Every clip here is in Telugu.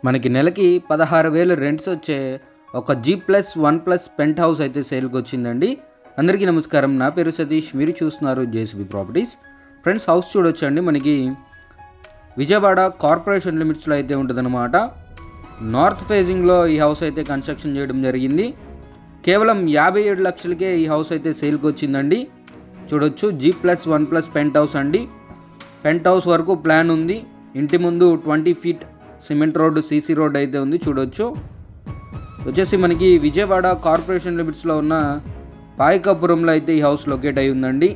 మనకి నెలకి 16,000 రెంట్స్ వచ్చే ఒక G+1+ పెంట్ హౌస్ అయితే సేల్కి వచ్చిందండి. అందరికీ నమస్కారం, నా పేరు సతీష్, మీరు చూస్తున్నారు జేసీబీ ప్రాపర్టీస్. ఫ్రెండ్స్, హౌస్ చూడొచ్చండి. మనకి విజయవాడ కార్పొరేషన్ లిమిట్స్లో అయితే ఉంటుందన్నమాట. నార్త్ ఫేజింగ్లో ఈ హౌస్ అయితే కన్స్ట్రక్షన్ చేయడం జరిగింది. కేవలం 57 లక్షలకే ఈ హౌస్ అయితే సేల్కి వచ్చిందండి. చూడొచ్చు, G+1+ పెంట్ హౌస్ అండి. పెంట్ హౌస్ వరకు ప్లాన్ ఉంది. ఇంటి ముందు 20 feet cement road, CC road అయితే ఉంది. చూడొచ్చు, వచ్చేసి మనకి విజయవాడ కార్పొరేషన్ లిమిట్స్లో ఉన్న పాయకాపురంలో అయితే ఈ హౌస్ లొకేట్ అయి ఉందండి.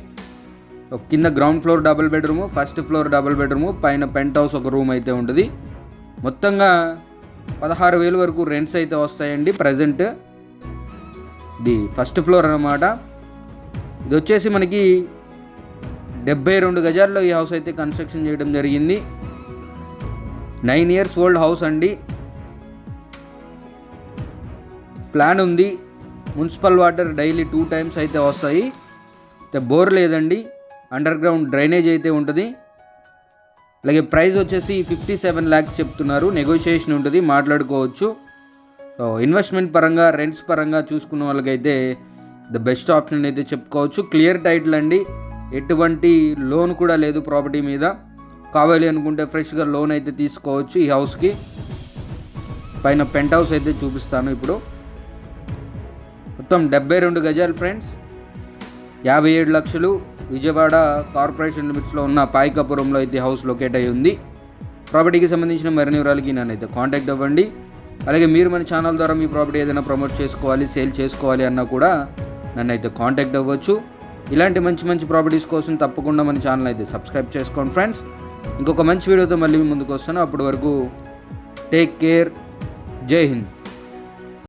కింద ground floor double bedroom, first floor double bedroom, పైన పెంట్ హౌస్ ఒక రూమ్ అయితే ఉంటుంది. మొత్తంగా 16,000 వరకు రెంట్స్ అయితే వస్తాయండి. ప్రజెంట్ ఇది ఫస్ట్ ఫ్లోర్ అన్నమాట. ఇది వచ్చేసి మనకి 72 గజాల్లో ఈ హౌస్ అయితే కన్స్ట్రక్షన్ చేయడం జరిగింది. 9 years ఓల్డ్ హౌస్ అండి. ప్లాన్ ఉంది. మున్సిపల్ వాటర్ డైలీ 2 times అయితే వస్తాయి. బోర్ లేదండి. అండర్ గ్రౌండ్ డ్రైనేజ్ అయితే ఉంటుంది. అలాగే ప్రైస్ వచ్చేసి 57 lakhs చెప్తున్నారు. నెగోషియేషన్ ఉంటుంది, మాట్లాడుకోవచ్చు. ఇన్వెస్ట్మెంట్ పరంగా, రెంట్స్ పరంగా చూసుకున్న వాళ్ళకైతే ద బెస్ట్ ఆప్షన్ అయితే చెప్పుకోవచ్చు. క్లియర్ టైటిల్ అండి. ఎటువంటి లోన్ కూడా లేదు ప్రాపర్టీ మీద. కావాలి అనుకుంటే ఫ్రెష్గా లోన్ అయితే తీసుకోవచ్చు ఈ హౌస్కి. పైన పెంట్ హౌస్ అయితే చూపిస్తాను ఇప్పుడు. మొత్తం 72 గజాలు ఫ్రెండ్స్, 57 లక్షలు. విజయవాడ కార్పొరేషన్ లిమిట్స్లో ఉన్న పాయకాపురంలో అయితే హౌస్ లొకేట్ అయి ఉంది. ప్రాపర్టీకి సంబంధించిన మరిన్ని వివరాలకి నన్నైతే కాంటాక్ట్ అవ్వండి. అలాగే మీరు మన ఛానల్ ద్వారా మీ ప్రాపర్టీ ఏదైనా ప్రమోట్ చేసుకోవాలి, సేల్ చేసుకోవాలి అన్నా కూడా నన్నైతే కాంటాక్ట్ అవ్వచ్చు. ఇలాంటి మంచి మంచి ప్రాపర్టీస్ కోసం తప్పకుండా మన ఛానల్ అయితే సబ్స్క్రైబ్ చేసుకోండి ఫ్రెండ్స్. ఇంకొక మంచి వీడియోతో మళ్ళీ ముందుకు వస్తాను. అప్పటి వరకు టేక్ కేర్. జై హింద్.